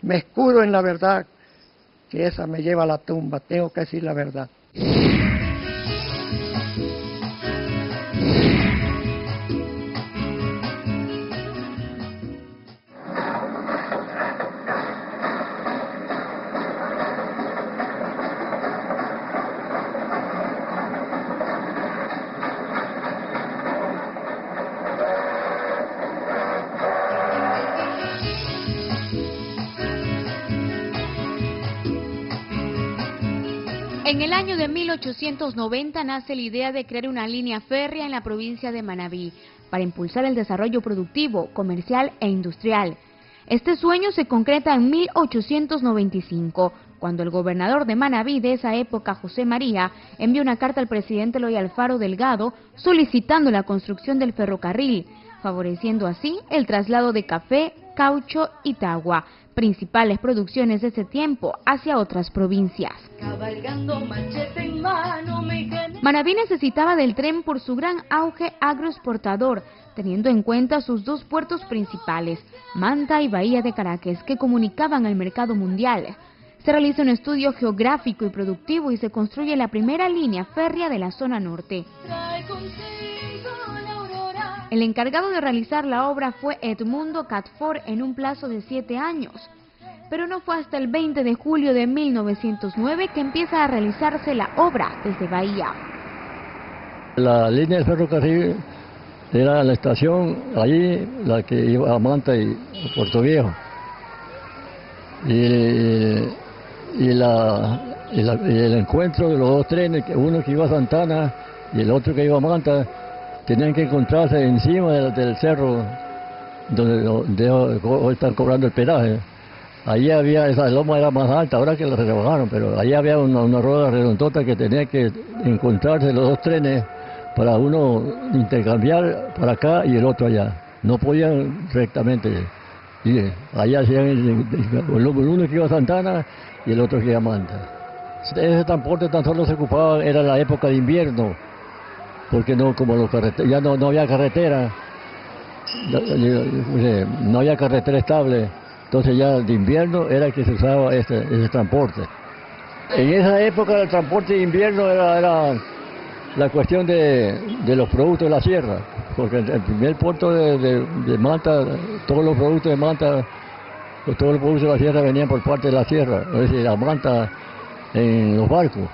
Me escudo en la verdad, que esa me lleva a la tumba, tengo que decir la verdad. En el año de 1890 nace la idea de crear una línea férrea en la provincia de Manabí para impulsar el desarrollo productivo, comercial e industrial. Este sueño se concreta en 1895, cuando el gobernador de Manabí de esa época, José María, envió una carta al presidente Eloy Alfaro Delgado solicitando la construcción del ferrocarril, favoreciendo así el traslado de café, caucho y tagua, principales producciones de ese tiempo, hacia otras provincias. Manabí necesitaba del tren por su gran auge agroexportador, teniendo en cuenta sus dos puertos principales, Manta y Bahía de Caracas, que comunicaban al mercado mundial. Se realiza un estudio geográfico y productivo y se construye la primera línea férrea de la zona norte. El encargado de realizar la obra fue Edmundo Catford en un plazo de 7 años, pero no fue hasta el 20 de julio de 1909 que empieza a realizarse la obra desde Bahía. La línea del ferrocarril era la estación allí, la que iba a Manta y Puerto Viejo. Y el encuentro de los dos trenes, uno que iba a Santana y el otro que iba a Manta, tenían que encontrarse encima del cerro donde hoy están cobrando el peaje. Allí había, esa loma era más alta, ahora que la rebajaron, pero allí había una rueda redondota que tenía que encontrarse los dos trenes para uno intercambiar para acá y el otro allá. No podían rectamente ir. Allá hacían uno que iba a Santana y el otro que iba a Manta. Ese transporte tan solo se ocupaba, era la época de invierno, porque no, como ya no había carretera, no había carretera estable, entonces ya de invierno era que se usaba ese transporte. En esa época el transporte de invierno era la cuestión de los productos de la sierra, porque el primer puerto de Manta, todos los productos de Manta, todos los productos de la sierra venían por parte de la sierra, es decir, la Manta en los barcos.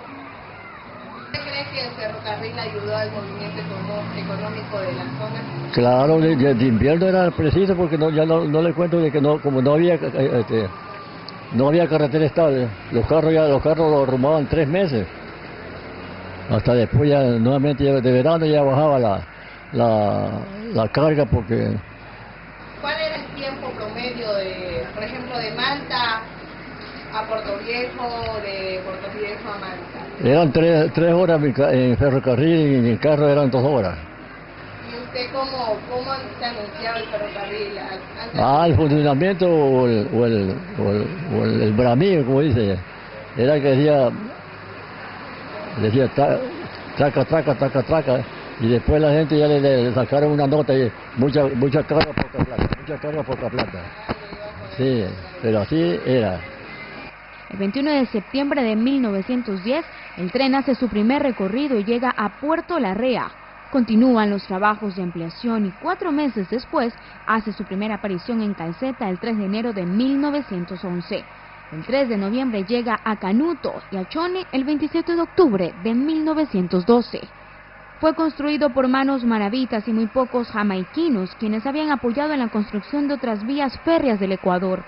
¿Usted cree que el ferrocarril ayudó al movimiento económico de la zona? Claro, de invierno era preciso porque ya no le cuento de que como no había carretera estable, los carros lo arrumaban 3 meses. Hasta después ya nuevamente de verano ya bajaba la carga porque... ¿Cuál era el tiempo promedio por ejemplo, de Manta a Puerto Viejo, de Puerto Viejo a Manta? Eran 3 horas en ferrocarril y en el carro eran 2 horas. ¿Y usted cómo se anunciaba el ferrocarril? El funcionamiento o el bramío, como dice, era que decía traca, traca, traca, traca, y después la gente ya le sacaron una nota y mucha carga, poca plata, mucha carga, poca plata. Sí, pero así era. El 21 de septiembre de 1910, el tren hace su primer recorrido y llega a Puerto Larrea. Continúan los trabajos de ampliación y 4 meses después hace su primera aparición en Calceta el 3 de enero de 1911. El 3 de noviembre llega a Canuto y a Chone el 27 de octubre de 1912. Fue construido por manos manabitas y muy pocos jamaiquinos, quienes habían apoyado en la construcción de otras vías férreas del Ecuador.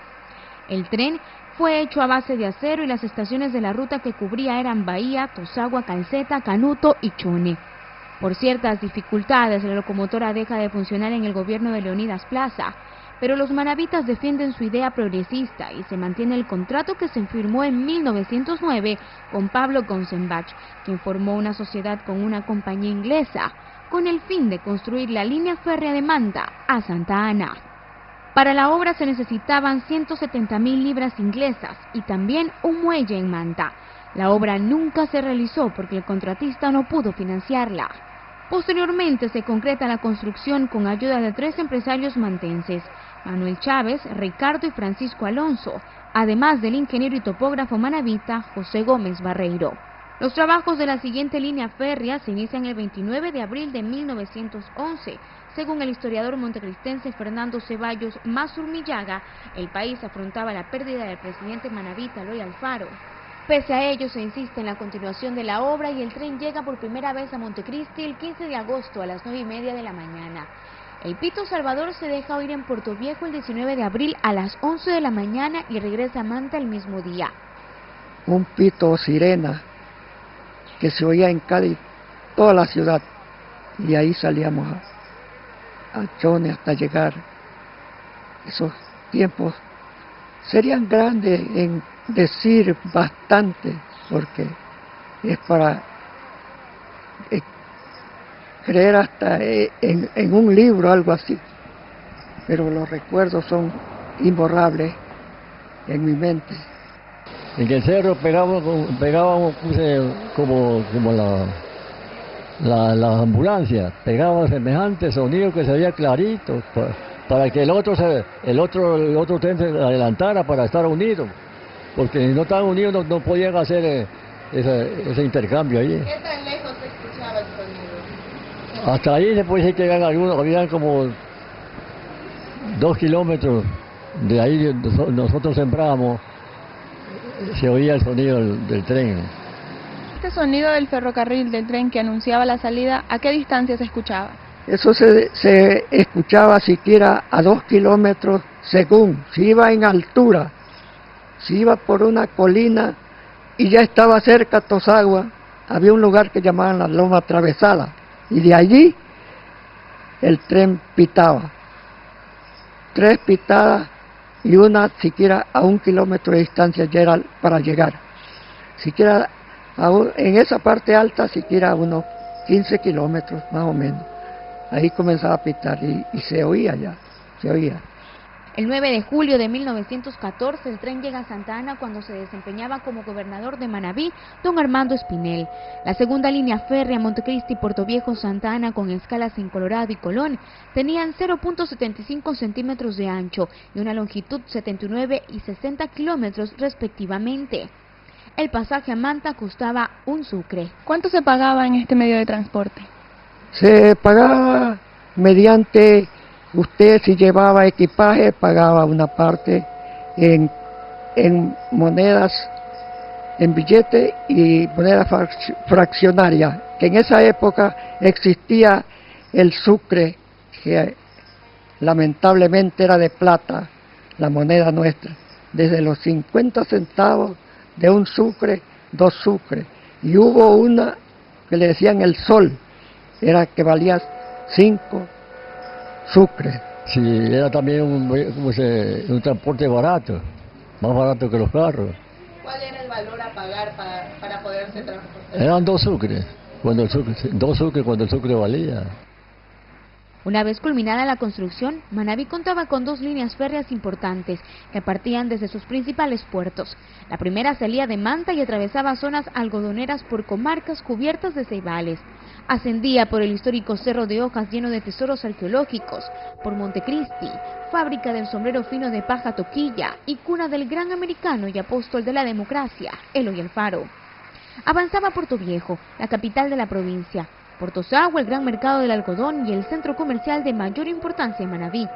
El tren fue hecho a base de acero y las estaciones de la ruta que cubría eran Bahía, Tosagua, Calceta, Canuto y Chone. Por ciertas dificultades, la locomotora deja de funcionar en el gobierno de Leonidas Plaza, pero los manabitas defienden su idea progresista y se mantiene el contrato que se firmó en 1909 con Pablo Gonzenbach, quien formó una sociedad con una compañía inglesa, con el fin de construir la línea férrea de Manta a Santa Ana. Para la obra se necesitaban 170.000 libras inglesas y también un muelle en Manta. La obra nunca se realizó porque el contratista no pudo financiarla. Posteriormente se concreta la construcción con ayuda de 3 empresarios mantenses, Manuel Chávez, Ricardo y Francisco Alonso, además del ingeniero y topógrafo manabita José Gómez Barreiro. Los trabajos de la siguiente línea férrea se inician el 29 de abril de 1911. Según el historiador montecristense Fernando Ceballos Mazurmillaga, el país afrontaba la pérdida del presidente manabita Eloy Alfaro. Pese a ello, se insiste en la continuación de la obra y el tren llega por primera vez a Montecristi el 15 de agosto a las 9:30 de la mañana. El Pito Salvador se deja oír en Puerto Viejo el 19 de abril a las 11 de la mañana y regresa a Manta el mismo día. Un pito o sirena que se oía en Cádiz, toda la ciudad, y ahí salíamos a Chone hasta llegar. Esos tiempos serían grandes en decir bastante, porque es para creer hasta en un libro, algo así, pero los recuerdos son imborrables en mi mente. En el cerro pegábamos como la ambulancia, pegaba semejante sonido que se veía clarito, para que el otro tren se adelantara para estar unido, porque si no estaban unidos no podían hacer ese intercambio allí. ¿Qué tan lejos se escuchaba el sonido? Hasta ahí se puede decir que habían como 2 kilómetros de ahí nosotros sembrábamos, se oía el sonido del tren. Este sonido del ferrocarril, del tren que anunciaba la salida, ¿a qué distancia se escuchaba? Eso se escuchaba siquiera a 2 kilómetros, según si iba en altura, si iba por una colina y ya estaba cerca Tosagua, había un lugar que llamaban la Loma Atravesada, y de allí el tren pitaba. 3 pitadas y una siquiera a 1 kilómetro de distancia ya era para llegar. Siquiera en esa parte alta, siquiera a unos 15 kilómetros más o menos. Ahí comenzaba a pitar y se oía ya, se oía. El 9 de julio de 1914 el tren llega a Santa Ana cuando se desempeñaba como gobernador de Manabí don Armando Espinel. La segunda línea férrea Montecristi, Puerto Viejo, Santa Ana con escalas en Colorado y Colón tenían 0.75 centímetros de ancho y una longitud 79 y 60 kilómetros respectivamente. El pasaje a Manta costaba 1 sucre. ¿Cuánto se pagaba en este medio de transporte? Se pagaba mediante... Usted si llevaba equipaje pagaba una parte en monedas, en billete y moneda fraccionaria, que en esa época existía el sucre, que lamentablemente era de plata, la moneda nuestra, desde los 50 centavos de 1 sucre, 2 sucres, y hubo una que le decían el sol, era que valía 5 sucre. Sí, era también un transporte barato, más barato que los carros. ¿Cuál era el valor a pagar para poderse transportar? Eran 2 sucres, 2 sucres cuando el sucre valía. Una vez culminada la construcción, Manabí contaba con 2 líneas férreas importantes que partían desde sus principales puertos. La primera salía de Manta y atravesaba zonas algodoneras por comarcas cubiertas de ceibales. Ascendía por el histórico Cerro de Hojas lleno de tesoros arqueológicos, por Montecristi, fábrica del sombrero fino de paja Toquilla y cuna del gran americano y apóstol de la democracia, Eloy Alfaro. Avanzaba a Puerto Viejo, la capital de la provincia, por Tosagua, el gran mercado del algodón y el centro comercial de mayor importancia en Manabí.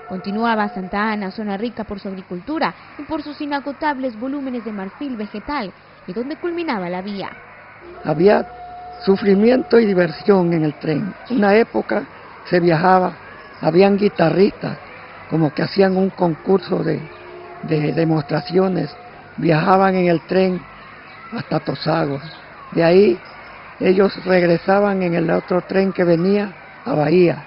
Continuaba Santa Ana, zona rica por su agricultura y por sus inagotables volúmenes de marfil vegetal, y donde culminaba la vía. Había sufrimiento y diversión en el tren. Una época se viajaba, habían guitarristas, como que hacían un concurso de demostraciones, viajaban en el tren hasta Tosagua. De ahí ellos regresaban en el otro tren que venía a Bahía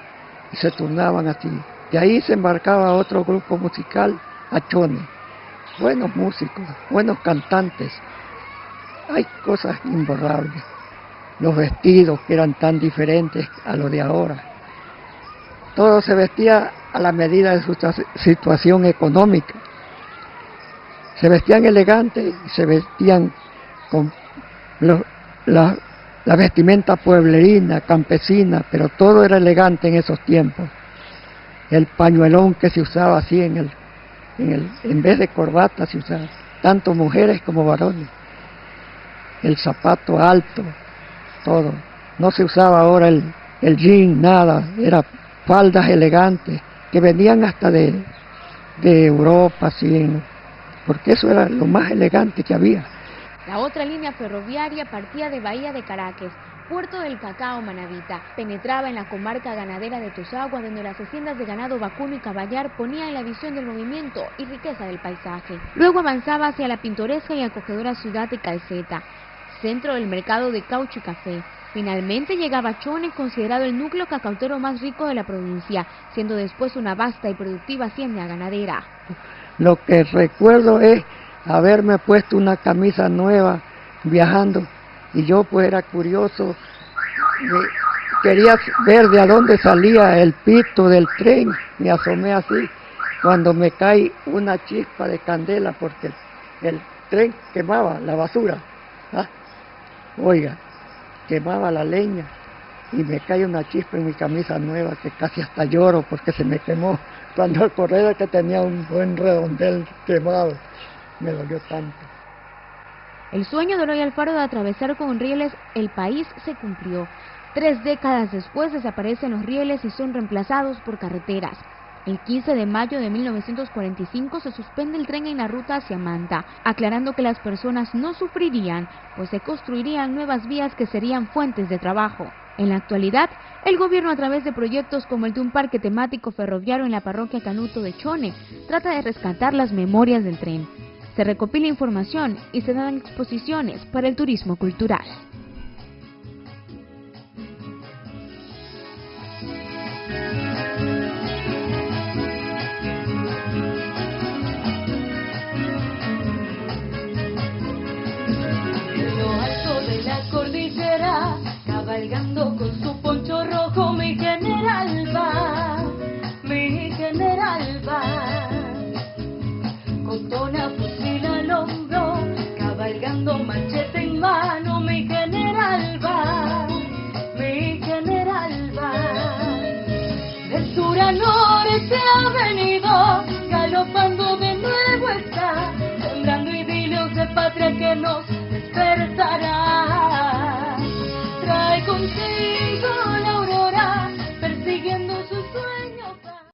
y se turnaban así. De ahí se embarcaba otro grupo musical a Chone. Buenos músicos, buenos cantantes. Hay cosas imborrables. Los vestidos que eran tan diferentes a los de ahora. Todo se vestía a la medida de su situación económica. Se vestían elegantes y se vestían con la vestimenta pueblerina, campesina, pero todo era elegante en esos tiempos. el pañuelón que se usaba así en vez de corbata se usaba, tanto mujeres como varones, el zapato alto, todo. No se usaba ahora el jean, nada, era faldas elegantes que venían hasta de Europa, así, porque eso era lo más elegante que había. La otra línea ferroviaria partía de Bahía de Caracas, Puerto del Cacao, Manabita. Penetraba en la comarca ganadera de Tosagua, donde las haciendas de ganado vacuno y caballar ponían la visión del movimiento y riqueza del paisaje. Luego avanzaba hacia la pintoresca y acogedora ciudad de Calceta, centro del mercado de caucho y café. Finalmente llegaba a Chone, considerado el núcleo cacautero más rico de la provincia, siendo después una vasta y productiva hacienda ganadera. Lo que recuerdo es haberme puesto una camisa nueva viajando, y yo pues era curioso, quería ver de a dónde salía el pito del tren, me asomé así, cuando me cae una chispa de candela porque el tren quemaba la basura, ¿ah? Oiga, quemaba la leña y me cae una chispa en mi camisa nueva que casi hasta lloro porque se me quemó, cuando acordé que tenía un buen redondel quemado, me dolió tanto. El sueño de Eloy Alfaro de atravesar con rieles el país se cumplió. 3 décadas después desaparecen los rieles y son reemplazados por carreteras. El 15 de mayo de 1945 se suspende el tren en la ruta hacia Manta, aclarando que las personas no sufrirían, pues se construirían nuevas vías que serían fuentes de trabajo. En la actualidad, el gobierno, a través de proyectos como el de un parque temático ferroviario en la parroquia Canuto de Chone, trata de rescatar las memorias del tren. Se recopila información y se dan exposiciones para el turismo cultural. En lo alto de la cordillera, cabalgando con su poncho rojo, mi general va, con tona fusil al hombro, cabalgando machete en mano, mi general va, de sur a norte ha venido, galopando de nuevo está, sembrando idilios de patria que nos despertará, trae consigo